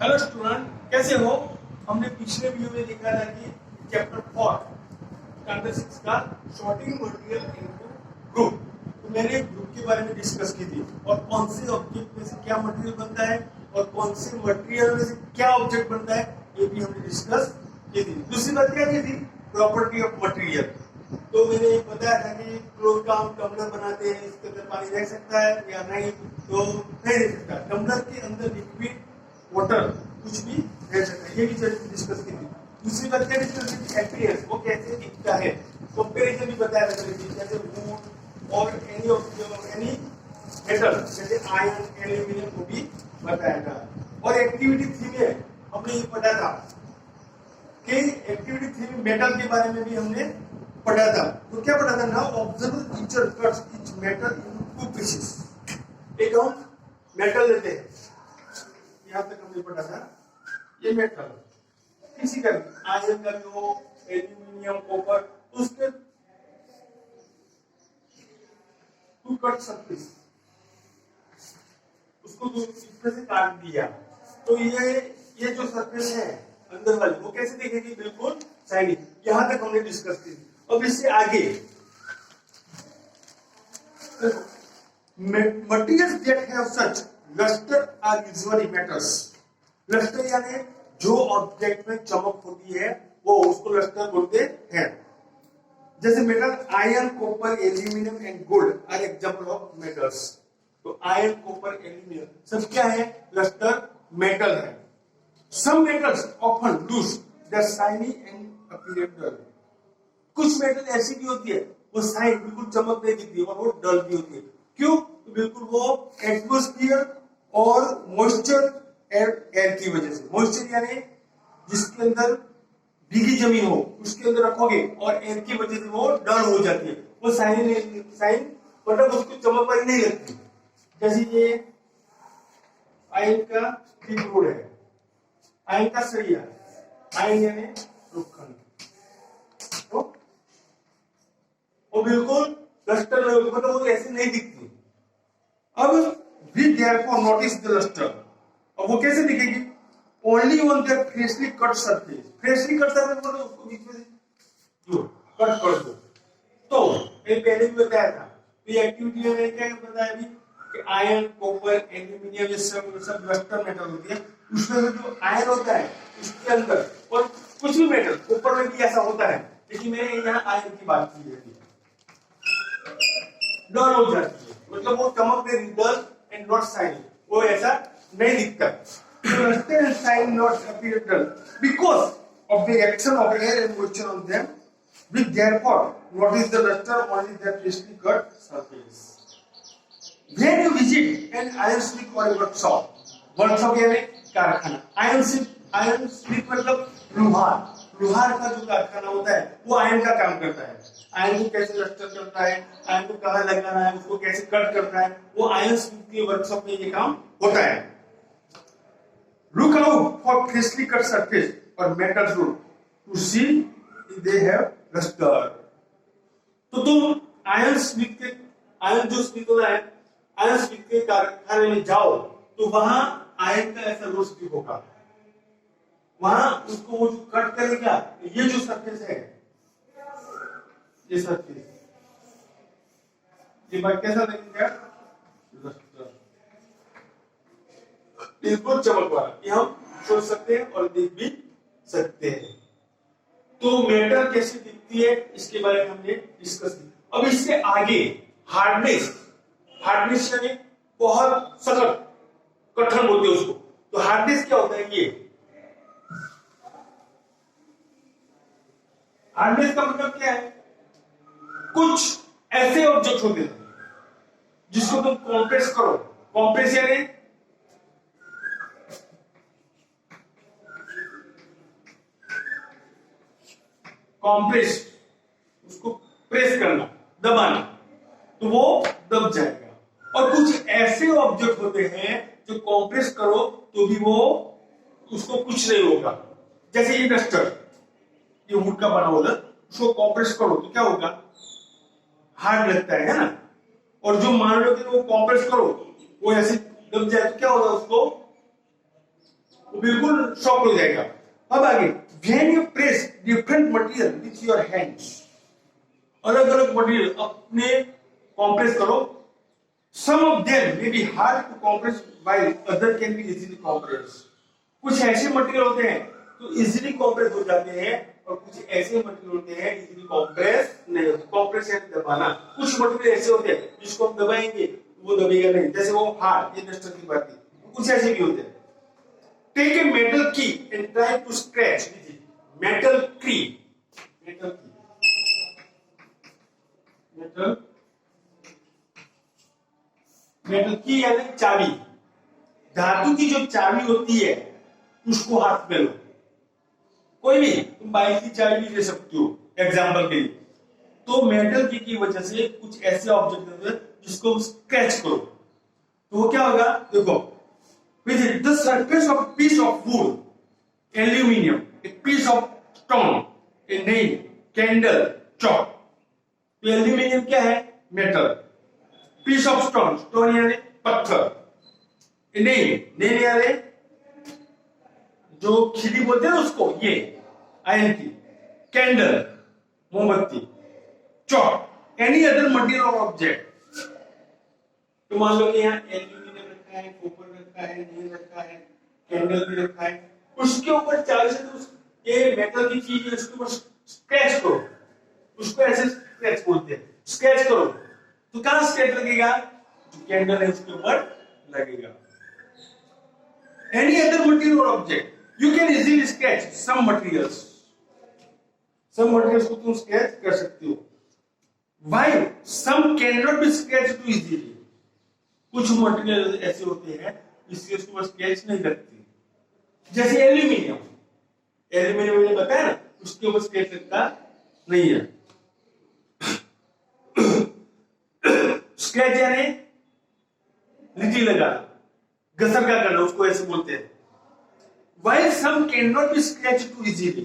Hello student, कैसे हो? हमने पिछले वीडियो में देखा था कि चैप्टर 4 चैप्टर 6 का शॉर्टिंग मटेरियल इनटू ग्रुप। तो मैंने ग्रुप के बारे में डिस्कस की थी और कौन से ऑब्जेक्ट में से क्या मटेरियल बनता है और कौन से मटेरियल में से क्या ऑब्जेक्ट बनता है, ये भी हमने डिस्कस की थी। दूसरी बात क्या की थी? Property of material. तो मैंने बताया था कि क्लोज का हम टम्बलर बनाते हैं, इसके अंदर पानी रह सकता है या नहीं, तो नहीं रह सकता। टम्बलर के अंदर लिक्विड वाटर कुछ भी रह सकता है, ये भी डिस्कस की थी। दूसरी बात क्या डिस्कस की थी? अपीयरेंस, वो कैसे दिखता है। कंपैरिजन भी बताया था जैसे वुड और एनी मेटल जैसे आयरन, एल्यूमिनियम को भी बताया था। और एक्टिविटी थी में हमने ये पढ़ा था कि एक्टिविटी थी में मेटल के बारे में भी हमने पढ़ा था। तो क्या पढ़ा था? Now observe teacher cuts each metal into two pieces. एक हम मेटल लेते हैं, यहां तक हमने पढ़ा था। ये मेटल किसी का भी, आयरन का भी हो, एल्यूमिनियम, कॉपर, उसके टू कट सरफेस, उसको इस तरह से काट दिया तो ये जो सरफेस है अंदर वाली, वो कैसे दिखेगी? बिल्कुल शाइनी। यहां तक हमने डिस्कस की। अब इससे आगे materials that have such luster are usually metals. Luster यानी जो ऑब्जेक्ट में चमक होती है वो उसको लस्टर बोलते हैं। जैसे metal iron, copper, aluminium and gold are example of metals. तो आयरन, कॉपर, एल्यूमिनियम सब क्या है? लस्टर मेटल है। Some metals often lose their shiny and appear dull. कुछ मेटल ऐसी भी होती है वो शाइन, बिल्कुल चमक नहीं दिखती और वो डल भी होती है। क्यों? तो बिल्कुल वो एटमॉस्फेयर और मॉइस्चर एयर की वजह से। मॉइस्चर यानी जिसके अंदर भीगी जमीन हो उसके अंदर रखोगे और एयर की वजह से वो डल हो जाती है, वो शाइन मतलब उसको चमक वाली नहीं लगती। जैसे ये आयन का रोड है, आयन का सरिया, आयन यानी लोखंड, तो वो बिल्कुल लस्टर मतलब वो ऐसे नहीं दिखती। अब we therefore notice the luster. अब वो कैसे दिखेगी? Only on their freshly cut surface. Freshly cut surface मतलब उसको बीच में से जो कट कर दो। तो ये पहले भी बताया था। तो ये एक्टिविटी में क्या बताया अभी कि आयरन, कॉपर, एल्यूमिनियम ये सब लस्टर मेटल होती है। उसमें जो आयरन होता है उसके अंदर, और कुछ भी मेटल, कॉपर में भी ऐसा होता है, लेकिन मैंने यहाँ आयरन की बात की है, डल हो जाती है, मतलब वो चमक दे, डल एंड नॉट शाइनिंग, वो ऐसा नहीं दिखता। Luster and shine not appear dull because of the action of air and moisture on them. We therefore notice the luster only that freshly cut surface. When you visit an iron smith or a workshop यानी कारखाना, iron Smith मतलब लोहार का जो कारखाना होता है वो आयरन का काम करता है। आयरन को कैसे लस्टर करता है, आयरन को कहाँ लगाना है, उसको कैसे कट करता है, वो आयरन स्मिथ के वर्कशॉप में ये काम होता है। Look out for freshly cut surface or metal root to see if they have luster. तो तुम आयरन स्मिथ के कारखाने में जाओ तो वहां आयरन का ऐसा रोस्टी होगा, वहां उसको वो जो कट करेगा, ये जो सरफेस है, ये सरफेस, ये बात कैसा लगेगा? बिल्कुल चमक वाला, ये हम सोच सकते हैं और देख भी सकते हैं। तो मेटल कैसे दिखती है इसके बारे में हमने डिस्कस किया। अब इससे आगे हार्डनेस यानी बहुत सख्त, कठिन बोलते हैं उसको। तो हार्डनेस क्या होता है? ये हार्डनेस का मतलब क्या है? कुछ ऐसे ऑब्जेक्ट होते हैं जिसको तुम कॉम्प्रेस करो, कॉम्प्रेस यानी कॉम्प्रेस, उसको प्रेस करना, दबाना, तो वो दब जाएगा। और कुछ ऐसे ऑब्जेक्ट होते हैं जो कॉम्प्रेस करो तो भी वो उसको कुछ नहीं होगा। जैसे ये डस्टर, ये वुड का बना होगा, उसको कॉम्प्रेस करो तो क्या होगा? हार्ड लगता है ना। और जो मान लो कि वो कॉम्प्रेस करो वो ऐसे दब जाए तो क्या होगा? उसको वो बिल्कुल शॉक हो जाएगा। अब आगे, when you press different material with your hands, अलग अलग मटेरियल अपने कॉम्प्रेस करो, some of them may be hard to compress while other can be easily compress. कुछ ऐसे मटेरियल होते हैं तो इजीली कॉम्प्रेस हो जाते हैं और कुछ ऐसे मटेरियल होते हैं इजीली कॉम्प्रेस नहीं होते। कॉम्प्रेस यानी दबाना। कुछ मटेरियल ऐसे होते हैं जिसको हम दबाएंगे वो दबेगा नहीं, जैसे वो हार्ड, ये डस्टर की बात है। कुछ ऐसे भी होते हैं। Take a metal key and try to scratch with it. Metal key, metal key, metal metal key यानी चाबी। धातु की जो चाबी होती है उसको हाथ में लो, कोई भी, तुम बाइक की चाबी भी ले सकते हो एग्जांपल के लिए। तो मेटल की वजह से कुछ ऐसे ऑब्जेक्ट होते हैं जिसको स्क्रैच करो तो वो क्या होगा, देखो, with the surface of piece of wood, aluminium, a piece of stone, a nail, candle, chalk. तो एल्यूमिनियम क्या है, metal. Piece of stone, stone यानी पत्थर। नेल यानी जो खिली बोलते हैं उसको, ये आयरन की। कैंडल, मोमबत्ती। चॉक, एनी अदर मटेरियल और ऑब्जेक्ट। तो मान लो कि यहाँ एल्यूमिनियम रखा है, कॉपर रखा है, नील रखा है, कैंडल भी रखा है, उसके ऊपर चाबी से ये मेटल की चीज है उसके ऊपर स्क्रैच करो, उसको ऐसे स्क्रैच बोलते हैं। स्क्रैच करो तो कहां स्क्रैच लगेगा, जो कैंडल है उसके ऊपर लगेगा। एनी अदर मटेरियल और object, you can easily sketch some materials को तुम स्केच कर सकते हो। While some cannot be sketched too easily, कुछ मटेरियल ऐसे होते हैं जिसके उसको स्केच नहीं करते, जैसे एल्यूमिनियम। एल्यूमिनियम मैंने बताया ना, उसके ऊपर स्केच लगता नहीं है। स्केच यानी लिटी लगाना, घसर का करना, उसको ऐसे बोलते हैं। While some cannot be scratched too easily,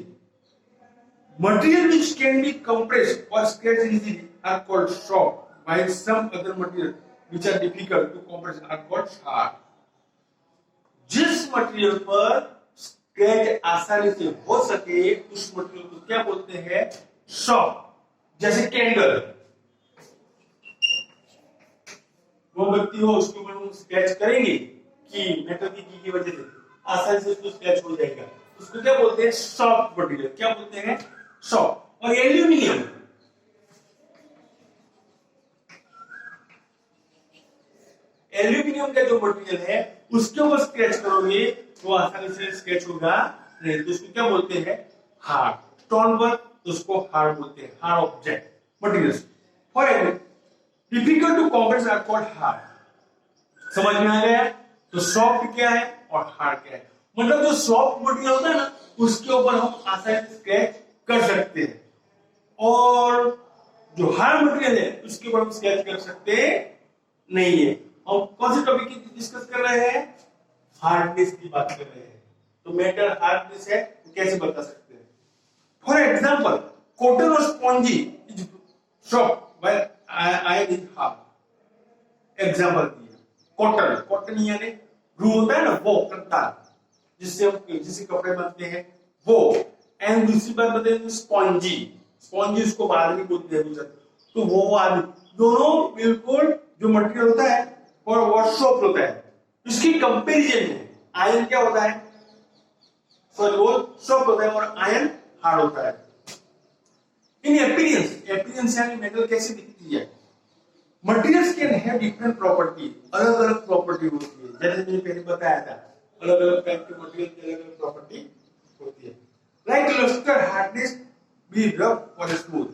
material which can be compressed or scratched easily are called soft, while some other material which are difficult to compress are called hard. जिस material पर scratch आसानी से हो सके उस material को क्या बोलते हैं, सॉफ्ट। जैसे कैंडल, मोमबत्ती हो उसके ऊपर हम स्क्रैच करेंगे कि मेटल की वजह से आसानी से उसको स्क्रैच हो जाएगा, उसको क्या बोलते हैं, सॉफ्ट मटेरियल। क्या बोलते हैं, सॉफ्ट। और एल्यूमिनियम, एल्यूमिनियम का जो मटेरियल है उसके ऊपर स्क्रैच करोगे तो आसानी से स्क्रैच होगा नहीं, तो उसको क्या बोलते हैं, हार्ड। स्टोन पर तो उसको हार्ड बोलते हैं, hard object materials. For example, difficult to compress are called hard. समझ में आ गया? तो सॉफ्ट क्या है और हार्ड क्या है। मतलब जो सॉफ्ट मटेरियल होता है ना उसके ऊपर हम आसानी से स्क्रैच कर सकते हैं, और जो हार्ड मटेरियल है उसके ऊपर हम स्क्रैच कर सकते नहीं है। हम कौन से टॉपिक की डिस्कस कर रहे हैं, हार्डनेस की बात कर रहे हैं। तो मेटल हार्डनेस है तो कैसे बता सकते हैं। फॉर एग्जांपल, कॉटन और spongy is soft while iron is hard. Example दिया, कॉटन, कॉटन यानी रू होता है ना, वो कंटाल जिससे कपड़े बनते हैं वो। एंड दूसरी बात बताइए स्पॉन्जी, स्पॉन्जी उसको बाद में बोलते हैं, तो वो आदि दोनों बिल्कुल जो मटेरियल होता है और वो सॉफ्ट होता है। इसकी कंपैरिजन में आयरन क्या होता है, सॉरी वो सॉफ्ट होता है और आयरन हार्ड होता है। इन अपीयरेंस, अपीयरेंस यानी मेटल कैसी दिखती है। Materials can have different property, अलग अलग प्रॉपर्टी होती है। जैसे मैंने पहले बताया था, अलग अलग टाइप के मटेरियल की अलग अलग प्रॉपर्टी होती है। Like luster, hardness, be rough और स्मूथ।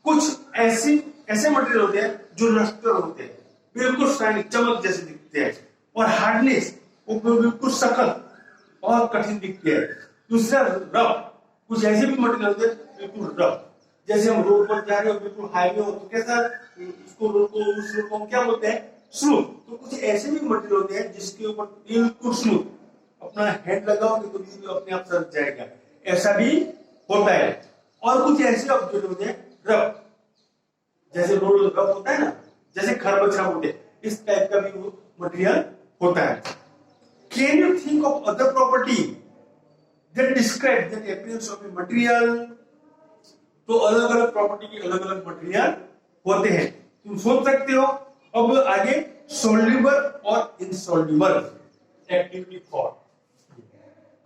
कुछ ऐसे मटेरियल होते हैं जो लस्टर होते हैं, बिल्कुल शाइनिंग, चमक जैसे दिखते हैं, और हार्डनेस वो बिल्कुल सख्त और कठिन दिखते हैं। दूसरा रफ, कुछ ऐसे भी मटेरियल होते हैं बिल्कुल रफ, जैसे हम रोड पर जा रहे हो, बिल्कुल हाईवे हो तो कैसा उसको रोड को, उस रोड को हम क्या बोलते हैं, स्मूथ। तो कुछ ऐसे भी मटेरियल होते हैं जिसके ऊपर बिल्कुल स्मूथ, अपना हैंड लगाओगे तो बिल्कुल अपने आप सरक जाएगा, ऐसा भी होता है। और कुछ ऐसे ऑब्जेक्ट होते हैं रफ, जैसे रोड रफ होता है ना, जैसे खरबचड़ा होते हैं, इस टाइप का भी मटेरियल होता है। Can you think of other property property that describe the appearance of a material. तो अलग अलग प्रॉपर्टी के अलग अलग मटेरियल होते हैं। तुम सोच सकते हो। अब आगे सोल्यूबल और इनसोल्यूबल एक्टिविटी फॉर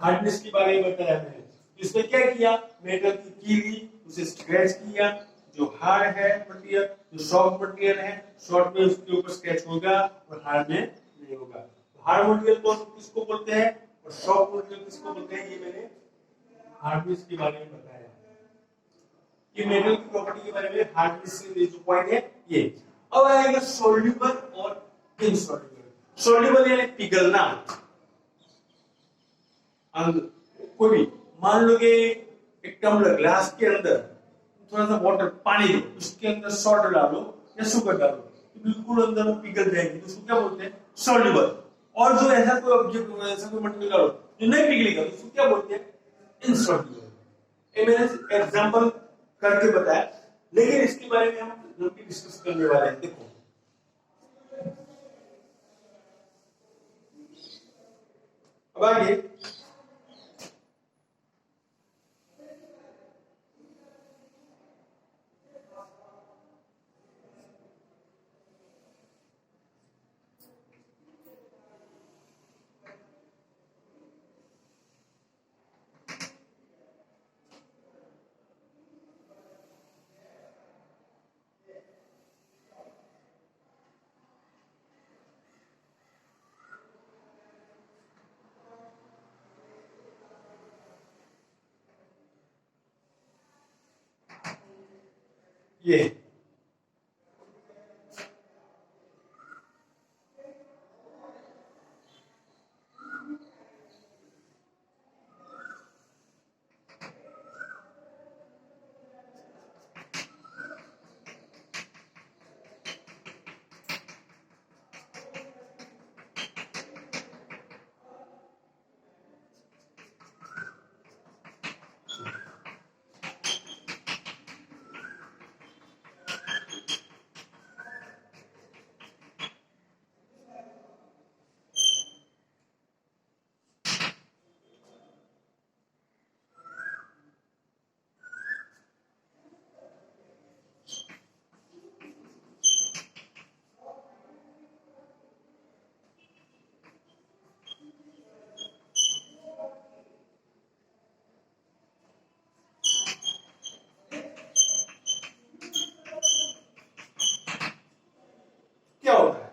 हार्डनेस के बारे में बताया मैंने। इसमें क्या किया, मेटल की कीली उसे स्क्रैच किया, जो हार्ड है मटेरियल, जो सॉफ्ट मटेरियल है, सॉफ्ट में उसके ऊपर स्क्रैच होगा और हार्ड में नहीं होगा। तो हार्ड मटेरियल को किसको बोलते हैं और सॉफ्ट मटेरियल किसको बोलते हैं, ये मैंने हार्डनेस के बारे में बताया। ये मेटल की प्रॉपर्टी के बारे में हार्डनेस से जो पॉइंट है ये। अब आएगा सोल्यूबल और इनसोल्यूबल। सोल्यूबल यानी पिघलना। कोई भी मान लो कि एक टम्बलर ग्लास के अंदर थोड़ा सा वाटर पानी दो, उसके अंदर सॉल्ट डालो या शुगर डालो तो बिल्कुल अंदर वो पिघल जाएगी, तो उसको क्या बोलते हैं, सोल्यूबल। और जो ऐसा कोई ऑब्जेक्ट ऐसा कोई मटेरियल डालो जो नहीं पिघलेगा तो उसको क्या बोलते हैं, इनसोल्यूबल। ये मैंने एग्जांपल करके बताया, लेकिन इसके बारे में हम डिस्कस करने वाले हैं। देखो अब आगे ये क्या होता है,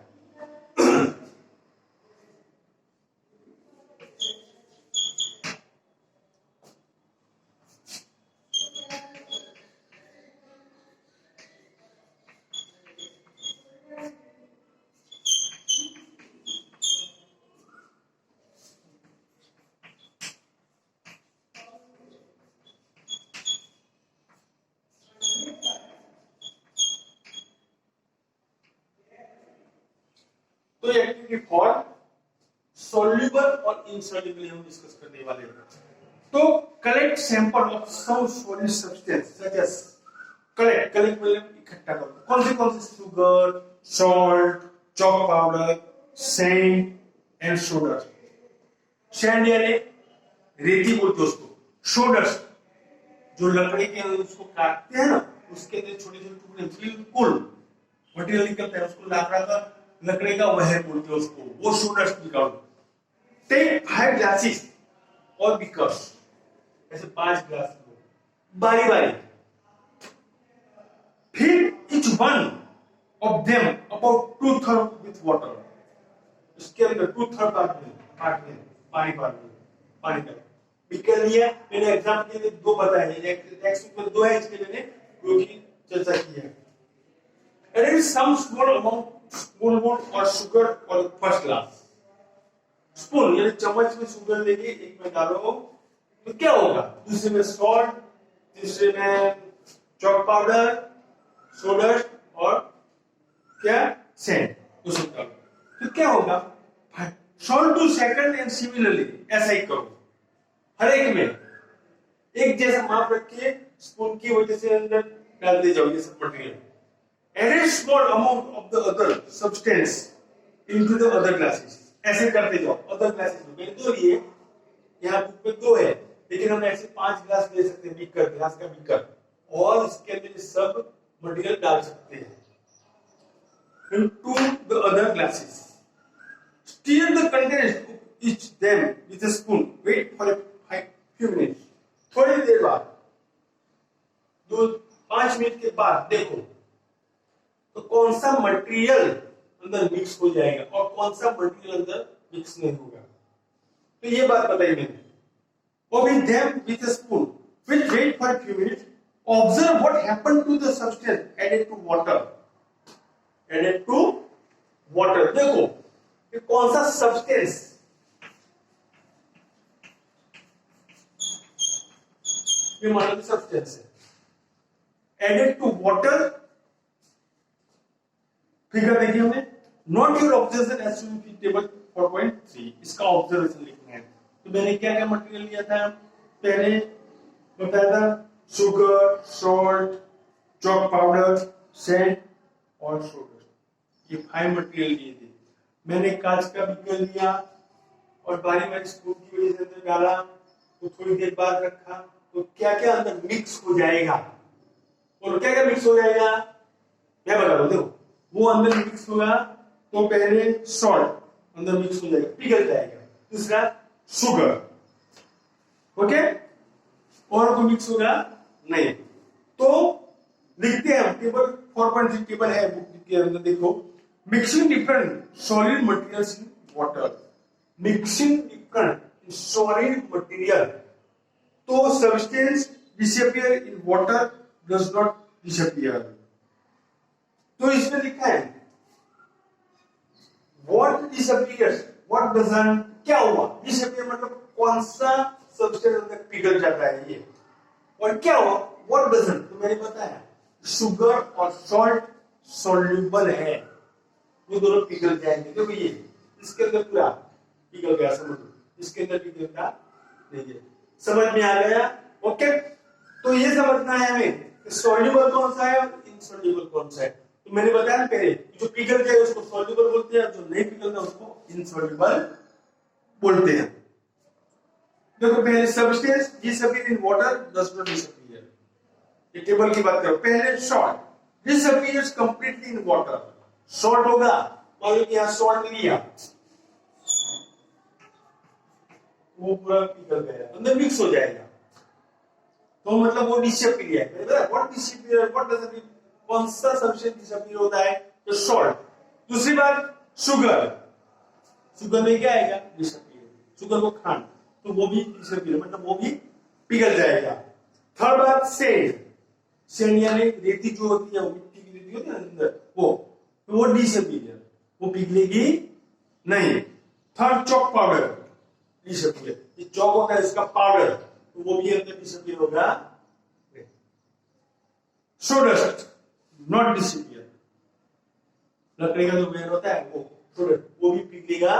तो ये एक्टिविटी फॉर सोल्यूबल और इनसोल्यूबल हम डिस्कस करने वाले हैं। तो collect sample of some solid substance such as collect मतलब इकट्ठा करो। कौन से sugar, salt, chalk powder, sand and soda. Sand यानी रेती बोलते उसको, सोडा जो लकड़ी के अंदर उसको काटते हैं ना, उसके अंदर छोटे छोटे टुकड़े बिल्कुल मटेरियल निकलता है, उसको लाकड़ा का लकड़ी का वह बोलते हैं उसको, वो सोडा निकालो। टेक 5 ग्लासेस और बिकर्स, ऐसे 5 ग्लास लो बारी बारी। फिर each one of them about 2/3 with water। इसके अंदर 2/3 पानी का बिकर लिया। मैंने एग्जाम के लिए 2 बताए, नेक्स्ट में 2 है, इसके मैंने 2 की चर्चा की है। And it is some small amount और शुगर और फर्स्ट ग्लास। स्पून यानी चम्मच में शुगर लेके एक में डालो तो क्या होगा, दूसरे में सॉल्ट, तीसरे में चॉक पाउडर, सोडा और क्या सैंड, तो सब डालो तो क्या होगा, salt two second and similarly ऐसा ही करो। हर एक में एक जैसा माप रख के स्पून की वजह से अंदर डालते जाओ ये सब material. Add small amount of the other substance into the other glasses। ऐसे करते जाओ। other glasses में मैंने 2 लिए, यहाँ बुक में 2 है, लेकिन हम ऐसे 5 गिलास ले सकते हैं, बीकर, गिलास का बीकर, और इसके अंदर ये सब मटेरियल डाल सकते हैं into the other glasses. Stir the contents of each them with a spoon. Wait for a few minutes. थोड़ी देर बाद, 5 मिनट के बाद देखो तो कौन सा मटेरियल अंदर मिक्स हो जाएगा और कौन सा मटेरियल अंदर मिक्स नहीं होगा। तो ये बात बताई मैंने। और with them with a spoon. Wait for a few minutes. Observe what happened to the substance added to water. Added to water. देखो ये कौन सा सब्सटेंस, ये मान लो सब्सटेंस है, एडेड टू वाटर। फिगर देखिए हमने, note your observation as to table 4.3, इसका ऑब्जर्वेशन लिखना है। तो मैंने क्या क्या मटेरियल लिया था, पहले बताया था sugar, salt, chalk powder, sand और सोडा, ये 5 मटेरियल लिए थे। मैंने कांच का बीकर लिया और बारी बारी स्पून की वजह से अंदर डाला, तो थोड़ी देर बाद रखा, तो क्या क्या अंदर मिक्स हो जाएगा और क्या क्या मिक्स हो जाएगा मैं बता रहा हूं। देखो वो अंदर मिक्स होगा तो पहले सॉल्ट अंदर मिक्स हो जाएगा, पिघल जाएगा। दूसरा शुगर, ओके, और कोई मिक्स होगा नहीं। तो लिखते हैं टेबल 4.3 टेबल है बुक के अंदर, देखो mixing different solid materials in water, mixing different solid material, तो substance disappear in water does not disappear. तो इसमें लिखा है व्हाट डिसअपियर्स, व्हाट डजंट, क्या हुआ डिसअपियर मतलब कौन सा सब्सटेंस अंदर पिघल जाता है ये, और क्या हुआ व्हाट डजंट, तो मैंने बताया शुगर और सॉल्ट सॉल्युबल है, वो दोनों पिघल जाएंगे। देखो ये इसके अंदर पूरा पिघल गया, समझ लो इसके अंदर पिघलता नहीं है, समझ में आ गया। ओके, तो ये समझना है हमें सॉल्युबल कौन सा है और इनसॉल्युबल कौन सा है। तो मैंने बताया ना पहले, जो पिघल जाए उसको सॉल्युबल बोलते हैं, जो नहीं पिघलता उसको इनसॉल्युबल बोलते हैं। देखो पहले substance disappear in water does not disappear, ये टेबल की बात करो। पहले salt disappears completely in water, salt होगा, मान लो कि यहां सॉल्ट लिया, वो पूरा पिघल गया, अंदर मिक्स हो जाएगा, तो मतलब वो डिसअपियर है। व्हाट डिसअपियर, व्हाट डजंट, कौन सा सब्सटेंस डिसअपियर होता है, तो सॉल्ट। दूसरी बात शुगर, शुगर में क्या आएगा डिसअपियर, शुगर को खांड, तो वो भी डिसअपियर मतलब वो भी पिघल जाएगा। थर्ड बात सैंड, सैंड यानी रेती जो होती है, वो मिट्टी की रेती होती है अंदर, तो वो डिसअपियर, वो पिघलेगी नहीं। थर्ड चॉक पाउडर डिसअपियर, ये चॉक होता है इसका पाउडर, तो वो भी अंदर डिसअपियर होगा। सोडस्ट नॉट डिसअपियर, लकड़ी का जो वेयर होता है वो सोडस्ट, वो भी पिघलेगा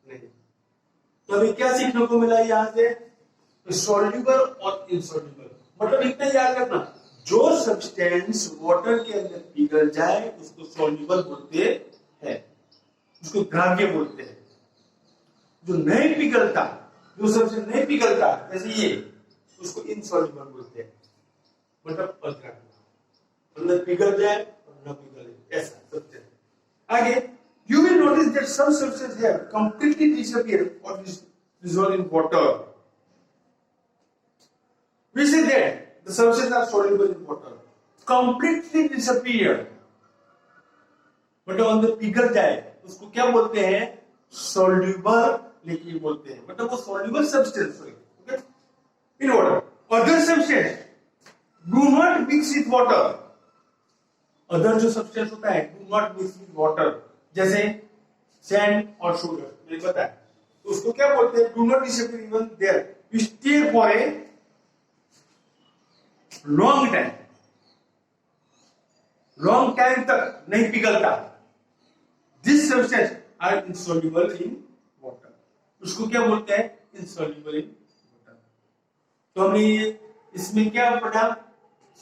नहीं। तो अभी क्या सीखने को मिला यहां से, सॉल्युबल और इनसॉल्युबल, मतलब इतना याद रखना, जो सब्सटेंस वाटर के अंदर पिघल जाए उसको सॉल्युबल बोलते हैं, उसको द्रव्य बोलते हैं। जो नहीं पिघलता, जो सब्सटेंस नहीं पिघलता जैसे ये, उसको इनसॉल्युबल बोलते हैं, मतलब अद्रव्य, अंदर पिघल जाए और न पिघले ऐसा सब्सटेंस। आगे you will notice that some substances have completely disappeared or dissolved in water. We say that the substances are soluble in water, completely disappeared, मतलब अंदर पिघल जाए उसको क्या बोलते हैं, soluble लिक्विड बोलते हैं, मतलब वो soluble substance है in water. Other substances do not mix with water, other जो सब्सटेंस होता है do not mix with water, जैसे सैंड और शुगर मैंने बताया, तो उसको क्या बोलते हैं, do not disappear even there stay for a long time, long time तक नहीं पिघलता। This substance are insoluble in water, उसको क्या बोलते हैं, इनसॉल्युबल इन वाटर। तो हमने ये इसमें क्या पढ़ा,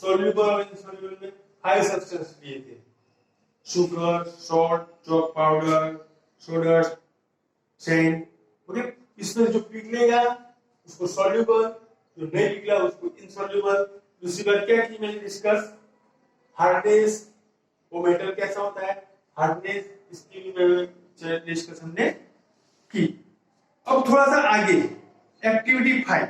सॉल्युबल और इनसॉल्युबल में 5 सब्सटेंस लिए थे, sugar, salt, chalk powder, soda, sand. Okay, इसमें जो पिघलेगा उसको सॉल्युबल, जो नहीं निकला उसको इनसॉल्युबल। दूसरी बात क्या की मैंने डिस्कस, हार्डनेस, वो मेटल कैसा होता है, हार्डनेस, इसकी भी डिस्कस हमने की। अब थोड़ा सा आगे एक्टिविटी 5,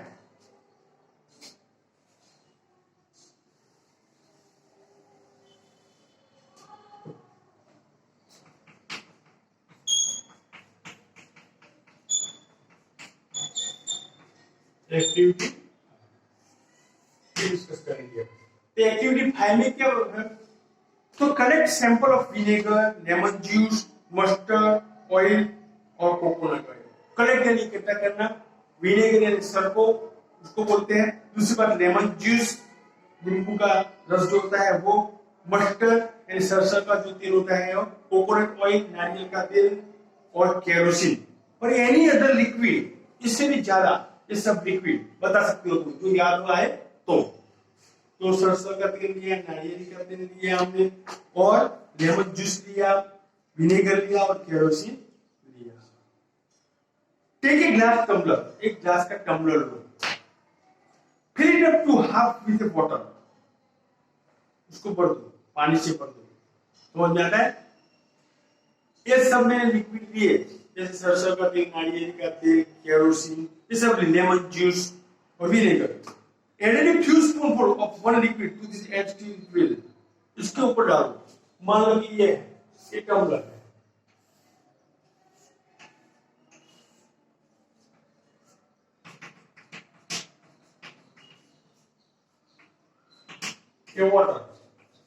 एक्टिविटी डिस्कस करेंगे। तो एक्टिविटी 5 में क्या है, तो collect sample of vinegar, lemon juice, mustard oil और कोकोनट ऑयल। कलेक्ट यानी इकट्ठा करना, विनेगर यानी सरको उसको बोलते हैं, दूसरी बात लेमन जूस, नींबू का रस जो होता है वो, मस्टर्ड यानी सरसों का जो तेल होता है, और कोकोनट ऑयल नारियल का तेल, और केरोसिन और एनी अदर लिक्विड, इससे भी ज्यादा ये सब लिक्विड बता सकते हो तुम, जो याद हुआ है तो सरसों का तेल लिया, नारियल का तेल लिया हमने, और लेमन जूस लिया, विनेगर लिया और केरोसिन लिया। टेक ए ग्लास टम्बलर, एक ग्लास का टम्बलर लो, fill it up to half with water, उसको भर दो, पानी से भर दो। समझ में आता है? ये सब मैंने लिक्विड लिए, जैसे सरसों का तेल, नारियल का तेल, केरोसिन, ये सब लेमन जूस और vinegar. Add a few spoonful of one liquid to this empty well, इसके ऊपर डालो। मान लो कि ये है, एक टम्बलर है, ये वाटर,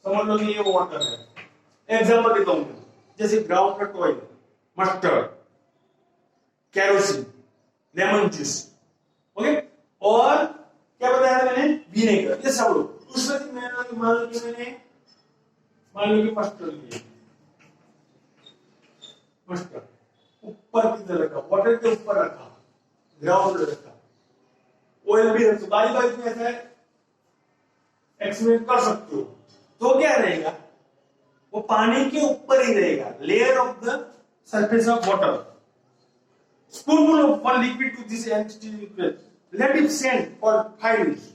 समझ लो कि ये वाटर है। एग्जांपल देता हूं, जैसे groundnut oil, mustard, kerosene, lemon juice, okay, और क्या बताया था मैंने, विनेगर, ये सब लोग। उसमें मैंने मान लो कि मस्टर्ड लिया, मस्टर्ड ऊपर की तरह रखा, वाटर के ऊपर रखा, ग्राउंड रखा, ऑयल भी रखा, बारी बारी में ऐसा एक्सपेरिमेंट कर सकते हो। तो क्या रहेगा, वो पानी के ऊपर ही रहेगा, layer of the surface of water. Spoonful of one liquid to this empty liquid. Let it stand for 5 minutes.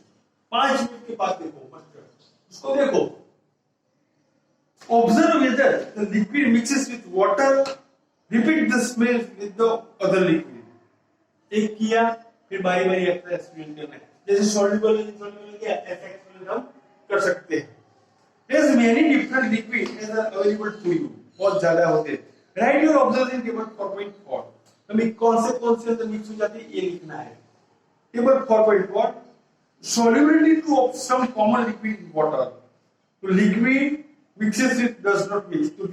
5 minute के बाद देखो मस्टर्ड, इसको देखो। Observe whether the liquid mixes with water. Repeat the smell with the other liquid. एक किया, फिर बारी बारी अपना एक्सपेरिमेंट करना है। जैसे सॉल्युबल इनसॉल्युबल क्या ऐसा एक्सपेरिमेंट हम कर सकते हैं। There's many different liquids that are available to you. बहुत ज्यादा होते हैं। Write your observation table for point 4. हमें कौन से अंदर मिक्स हो जाते हैं ये लिखना है। Table 4.1, solubility to of some common liquid in water. तो liquid mixes with does not mix. तो